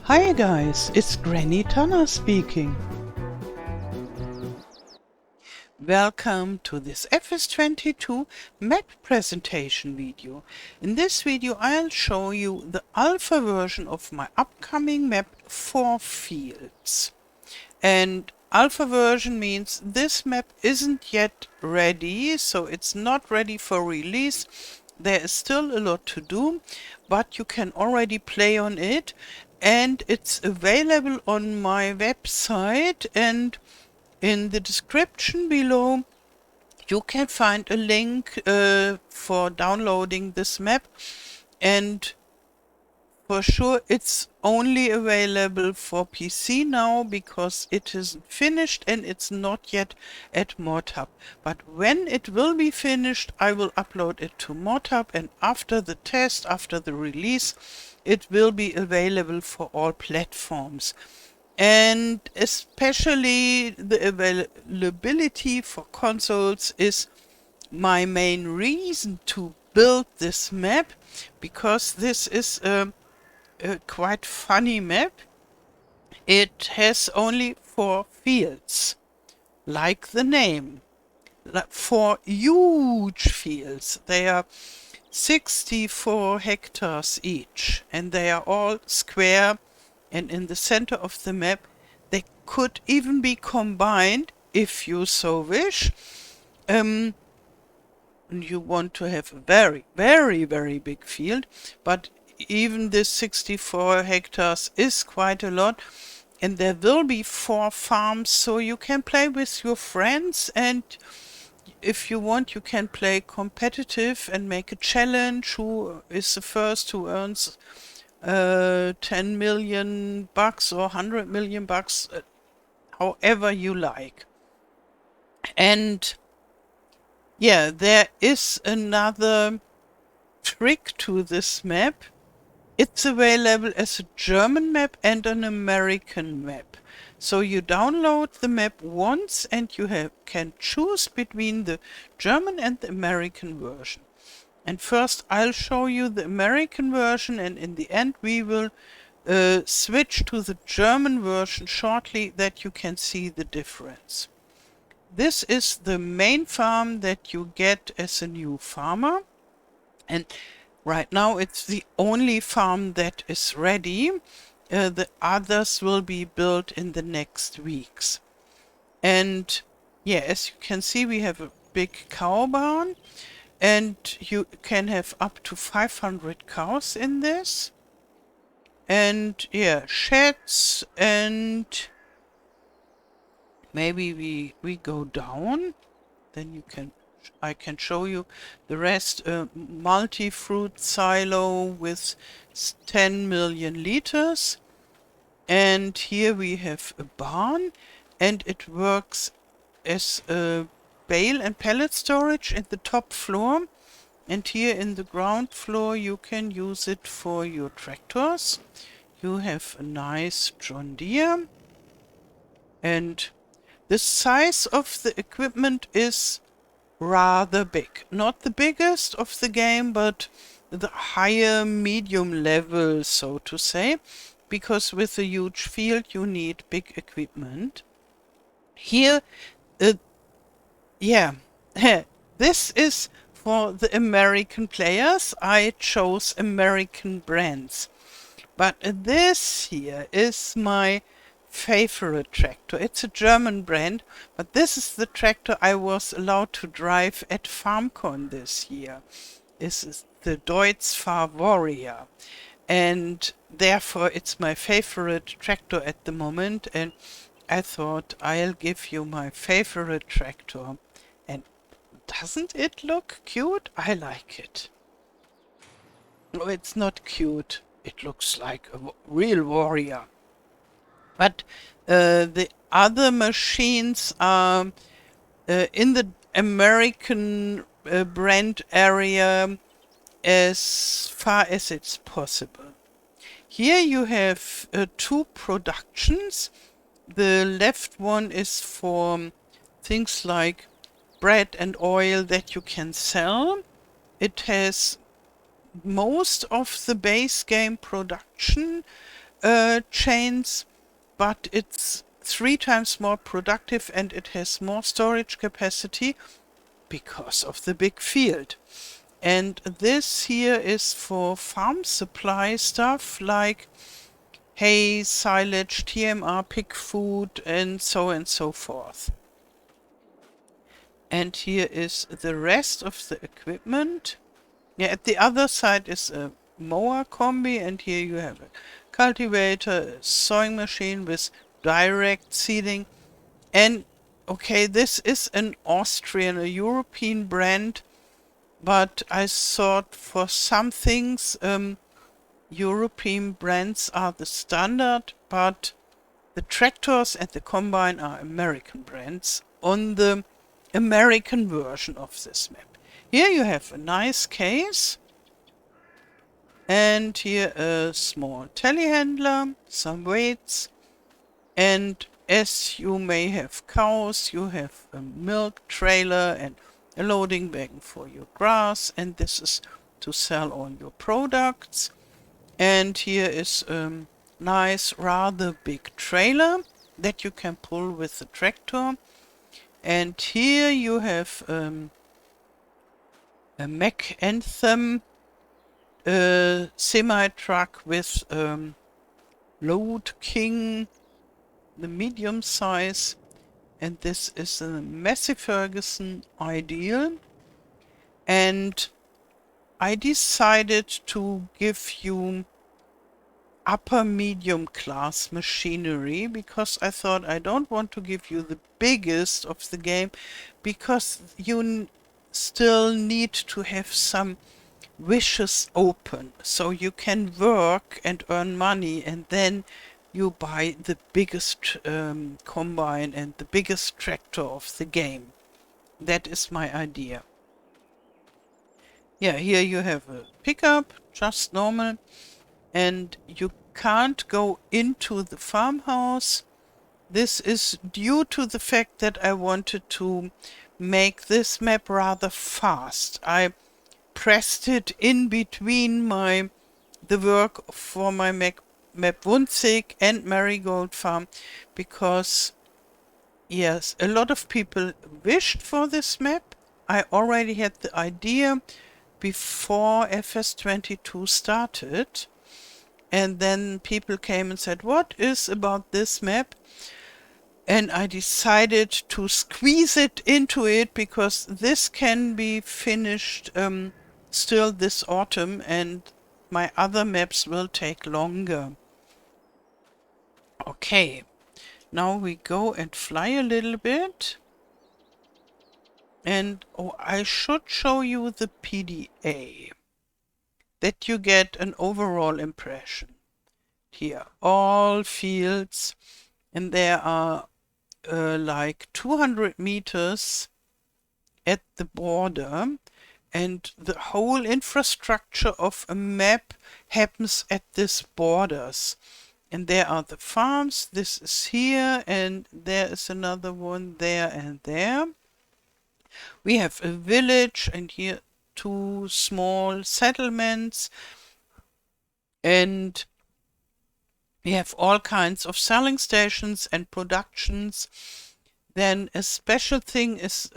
Hi guys, it's Granny Tana speaking. Welcome to this FS22 map presentation video. In this video I'll show you the alpha version of my upcoming map for fields. And alpha version means this map isn't yet ready, so it's not ready for release. There is still a lot to do, but you can already play on it, and it's available on my website, and in the description below you can find a link for downloading this map. And for sure it's only available for PC now because it isn't finished and it's not yet at ModHub. But when it will be finished, I will upload it to ModHub, and after the test, after the release, it will be available for all platforms. And especially the availability for consoles is my main reason to build this map, because this is a quite funny map. It has only 4 fields, like the name. 4 huge fields. They are 64 hectares each, and they are all square, and in the center of the map they could even be combined if you so wish. You want to have a very, very, very big field, but even this 64 hectares is quite a lot, and there will be 4 farms, so you can play with your friends, and if you want you can play competitive and make a challenge who is the first who earns 10 million bucks or 100 million bucks, however you like. And yeah, there is another trick to this map. It's available as a German map and an American map. So you download the map once and you can choose between the German and the American version. And first I'll show you the American version, and in the end we will switch to the German version shortly, that you can see the difference. This is the main farm that you get as a new farmer, and right now it's the only farm that is ready. The others will be built in the next weeks. And yeah, as you can see, we have a big cow barn, and you can have up to 500 cows in this. And yeah, sheds, and maybe we go down, then I can show you the rest. Multi-fruit silo with 10 million liters. And here we have a barn, and it works as a bale and pallet storage in the top floor. And here in the ground floor you can use it for your tractors. You have a nice John Deere. And the size of the equipment is rather big. Not the biggest of the game, but the higher medium level, so to say, because with a huge field you need big equipment. Here, yeah, this is for the American players. I chose American brands. But this here is my favorite tractor. It's a German brand, but this is the tractor I was allowed to drive at FarmCon this year. This is the Deutz Far Warrior, and therefore it's my favorite tractor at the moment, and I thought I'll give you my favorite tractor. And doesn't it look cute? I like it. No, it's not cute. It looks like a real warrior. But the other machines are in the American brand area as far as it's possible. Here you have 2 productions. The left one is for things like bread and oil that you can sell. It has most of the base game production chains, but it's 3 times more productive and it has more storage capacity because of the big field. And this here is for farm supply stuff like hay, silage, TMR, pig food, and so forth. And here is the rest of the equipment. Yeah, at the other side is a mower combi, and here you have a cultivator, a sowing machine with direct seeding. And okay, this is an Austrian, a European brand, but I thought for some things European brands are the standard, but the tractors and the combine are American brands on the American version of this map. Here you have a nice case, and here a small telehandler, some weights, and as you may have cows, you have a milk trailer and a loading wagon for your grass, and this is to sell all your products. And here is a nice, rather big trailer that you can pull with the tractor. And here you have a Mac Anthem semi-truck with Load King, the medium size. And this is a Massey Ferguson Ideal. And I decided to give you upper medium class machinery because I thought I don't want to give you the biggest of the game because you still need to have some wishes open so you can work and earn money, and then you buy the biggest combine and the biggest tractor of the game. That is my idea. Yeah, here you have a pickup, just normal, and you can't go into the farmhouse. This is due to the fact that I wanted to make this map rather fast. I pressed it in between the work for my map Wunzig and Marigold Farm because, yes, a lot of people wished for this map. I already had the idea before FS22 started, and then people came and said, what is about this map? And I decided to squeeze it into it because this can be finished still this autumn, and my other maps will take longer. Okay, now we go and fly a little bit. And I should show you the PDA, that you get an overall impression. Here, all fields, and there are like 200 meters at the border, and the whole infrastructure of a map happens at these borders. And there are the farms, this is here, and there is another one there and there. We have a village, and here 2 small settlements, and we have all kinds of selling stations and productions. Then a special thing is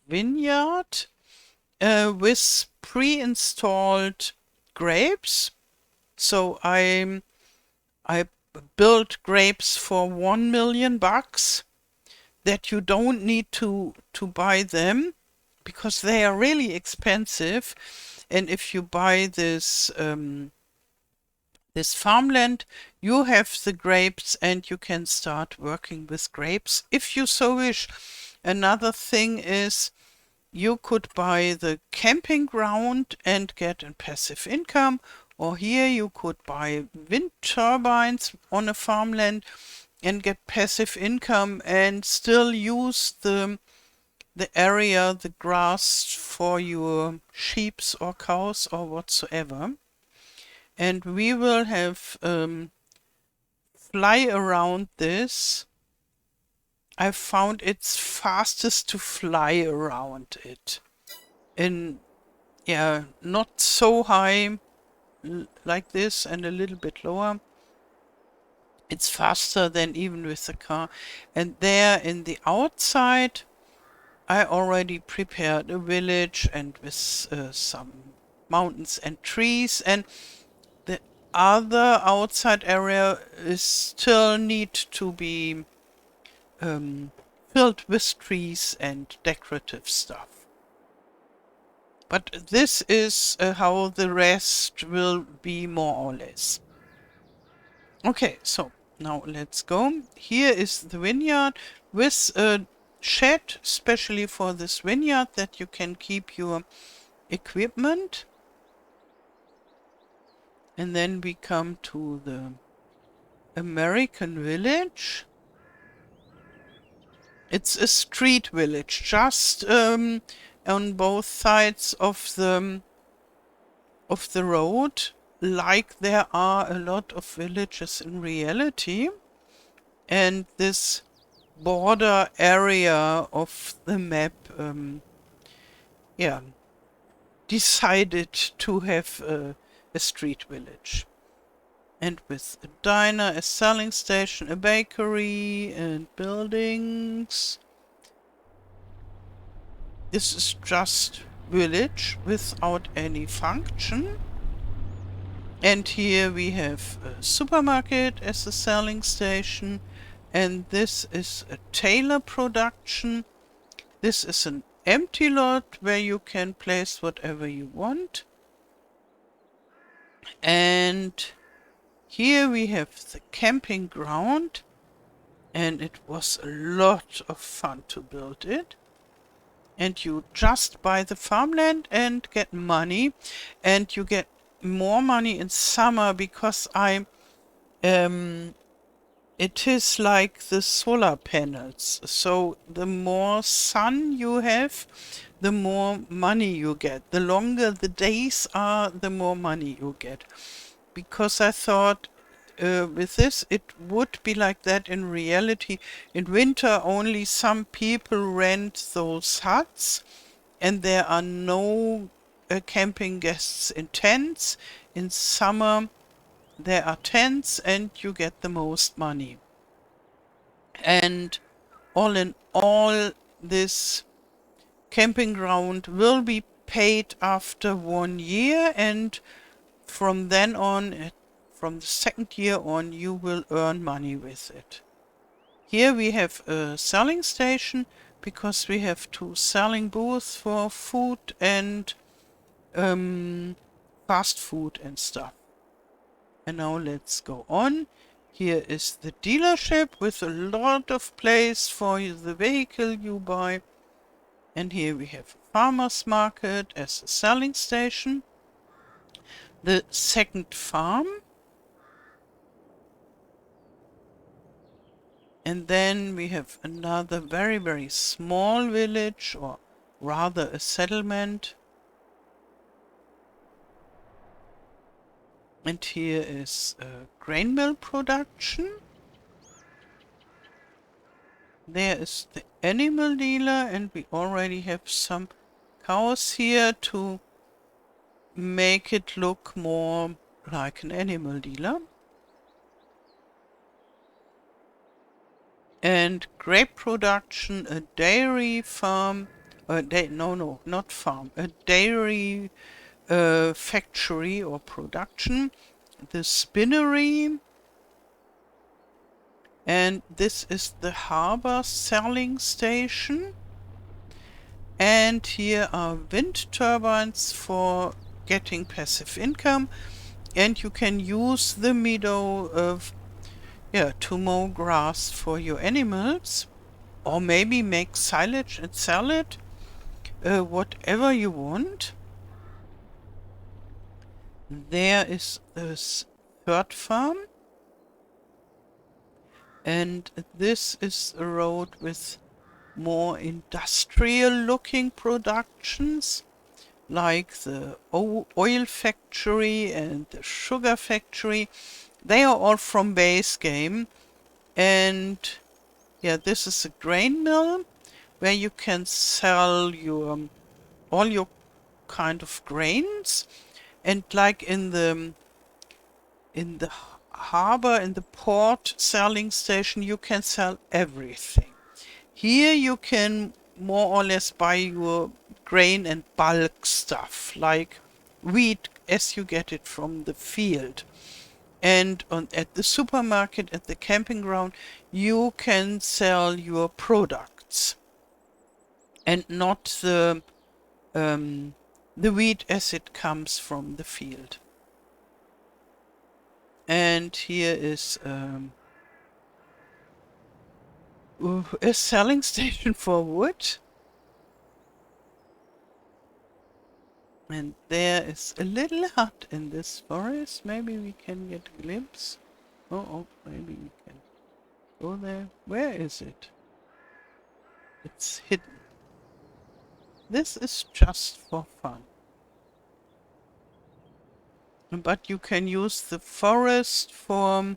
vineyard with pre-installed grapes. So I built grapes for $1 million that you don't need to buy them because they are really expensive. And if you buy this farmland, you have the grapes and you can start working with grapes if you so wish. Another thing is you could buy the camping ground and get a passive income, or here you could buy wind turbines on a farmland and get passive income and still use the area, the grass, for your sheep or cows or whatsoever. And we will have fly around this I found it's fastest to fly around it. In, yeah, not so high like this and a little bit lower. It's faster than even with the car. And there in the outside, I already prepared a village and with some mountains and trees, and the other outside area is still need to be filled with trees and decorative stuff. But this is how the rest will be more or less. Okay, so now let's go. Here is the vineyard with a shed, especially for this vineyard, that you can keep your equipment. And then we come to the American village. It's a street village, just on both sides of the road, like there are a lot of villages in reality. And this border area of the map, yeah, decided to have a street village. And with a diner, a selling station, a bakery, and buildings. This is just village without any function. And here we have a supermarket as a selling station. And this is a tailor production. This is an empty lot where you can place whatever you want. And here we have the camping ground, and it was a lot of fun to build it. And you just buy the farmland and get money, and you get more money in summer because it is like the solar panels. So the more sun you have, the more money you get. The longer the days are, the more money you get. Because I thought with this it would be like that in reality. In winter only some people rent those huts and there are no camping guests in tents. In summer there are tents and you get the most money. And all in all, this camping ground will be paid after 1 year, and from then on, from the second year on, you will earn money with it. Here we have a selling station because we have 2 selling booths for food and fast food and stuff. And now let's go on. Here is the dealership with a lot of place for the vehicle you buy. And here we have a farmer's market as a selling station. The second farm. And then we have another very, very small village, or rather a settlement. And here is a grain mill production. There is the animal dealer, and we already have some cows here to make it look more like an animal dealer. And grape production, a dairy farm, not farm, a dairy factory or production, the spinnery, and this is the harbor selling station. And here are wind turbines for getting passive income, and you can use the meadow to mow grass for your animals, or maybe make silage and sell it, whatever you want. There is this third farm, and this is a road with more industrial looking productions, like the oil factory and the sugar factory. They are all from base game, and Yeah, this is a grain mill where you can sell your all your kind of grains, and like in the harbor, in the port selling station, you can sell everything. Here you can more or less buy your grain and bulk stuff, like wheat as you get it from the field. And at the supermarket, at the camping ground, you can sell your products and not the wheat as it comes from the field. And here is a selling station for wood. And there is a little hut in this forest. Maybe we can get a glimpse. Oh, maybe we can go there. Where is it? It's hidden. This is just for fun. But you can use the forest for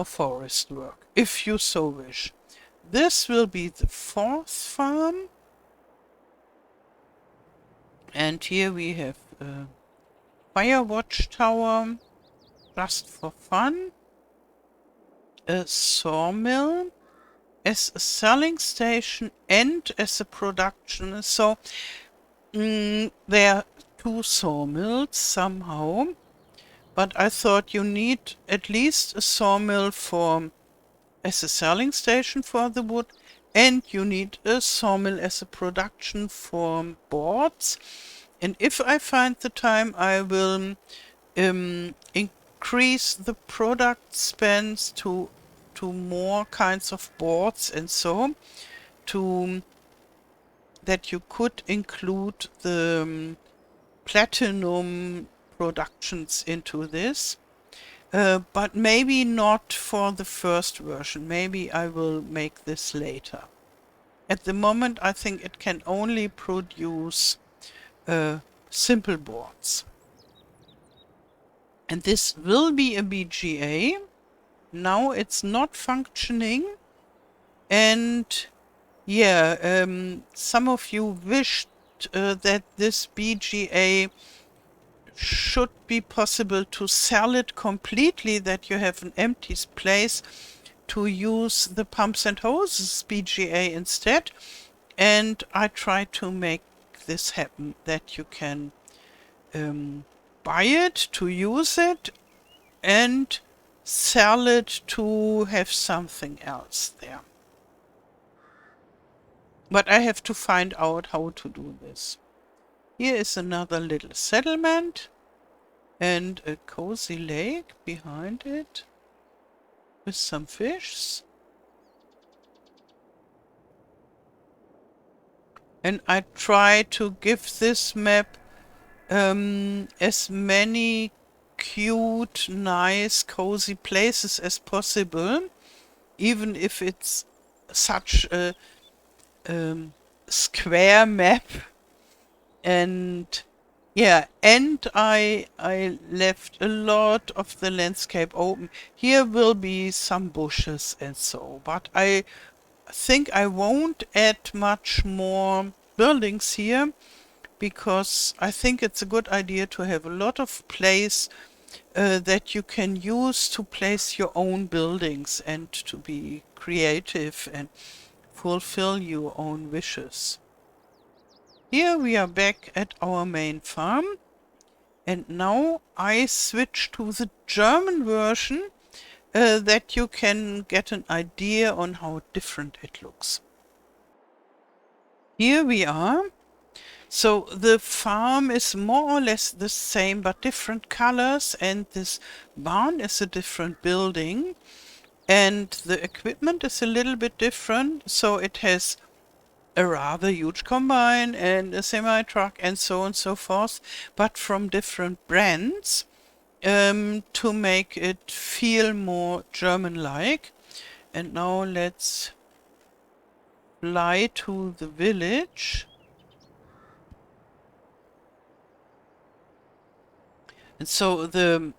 forest work, if you so wish. This will be the fourth farm. And here we have a fire watchtower, just for fun. A sawmill as a selling station and as a production. So there are two sawmills somehow. But I thought you need at least a sawmill as a selling station for the wood, and you need a sawmill as a production for boards. And if I find the time, I will increase the product spends to more kinds of boards and so to that you could include the platinum productions into this. But maybe not for the first version. Maybe I will make this later. At the moment, I think it can only produce simple boards. And this will be a BGA. Now it's not functioning. And yeah, some of you wished that this BGA should be possible to sell it completely, that you have an empty place to use the pumps and hoses BGA instead. And I try to make this happen, that you can buy it to use it and sell it to have something else there. But I have to find out how to do this. Here is another little settlement and a cozy lake behind it with some fish. And I try to give this map as many cute, nice, cozy places as possible, even if it's such a square map. And yeah, and I left a lot of the landscape open. Here will be some bushes and so, but I think I won't add much more buildings here, because I think it's a good idea to have a lot of place that you can use to place your own buildings and to be creative and fulfill your own wishes. Here we are back at our main farm, and now I switch to the German version that you can get an idea on how different it looks. Here we are. So the farm is more or less the same but different colors, and this barn is a different building, and the equipment is a little bit different. So it has a rather huge combine and a semi-truck and so on and so forth, but from different brands to make it feel more German-like. And now let's fly to the village. And so the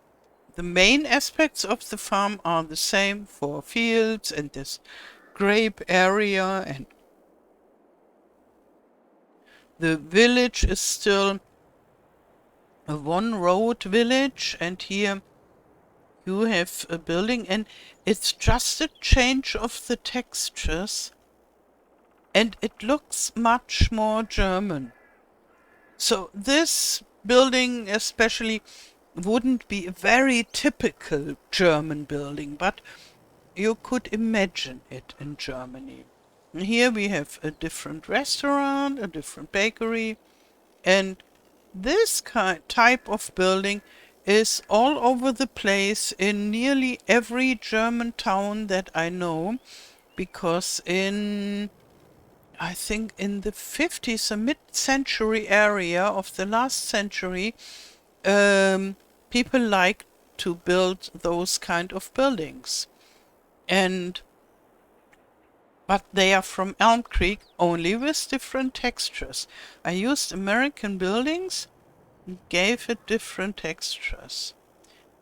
the main aspects of the farm are the same for fields and this grape area, and the village is still a one-road village, and here you have a building, and it's just a change of the textures, and it looks much more German. So this building especially wouldn't be a very typical German building, but you could imagine it in Germany. Here we have a different restaurant, a different bakery, and this type of building is all over the place in nearly every German town that I know, because I think in the 50s, a mid-century area of the last century, people like to build those kind of buildings. But they are from Elm Creek, only with different textures. I used American buildings and gave it different textures.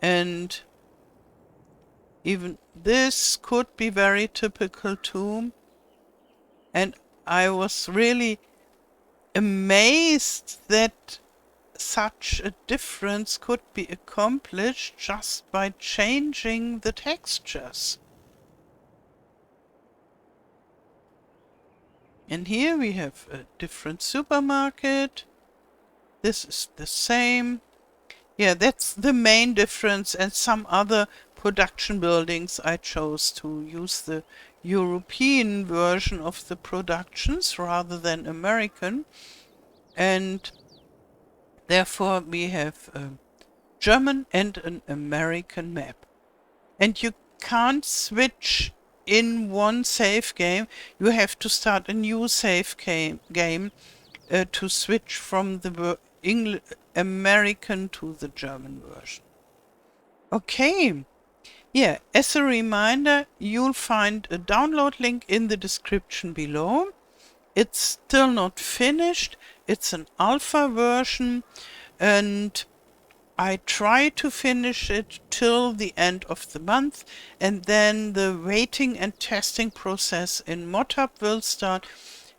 And even this could be very typical too. And I was really amazed that such a difference could be accomplished just by changing the textures. And here we have a different supermarket. This is the same. Yeah, that's the main difference, and some other production buildings I chose to use the European version of the productions rather than American. And therefore we have a German and an American map. And you can't switch in one save game. You have to start a new save game to switch from the American to the German version. Okay. Yeah, as a reminder, you'll find a download link in the description below. It's still not finished. It's an alpha version, and I try to finish it till the end of the month, and then the waiting and testing process in ModHub will start,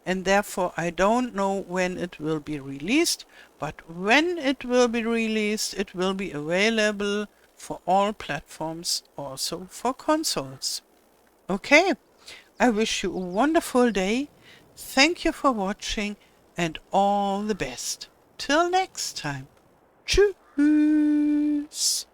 and therefore I don't know when it will be released, but when it will be released, it will be available for all platforms, also for consoles. Okay, I wish you a wonderful day. Thank you for watching, and all the best. Till next time. Tschüss.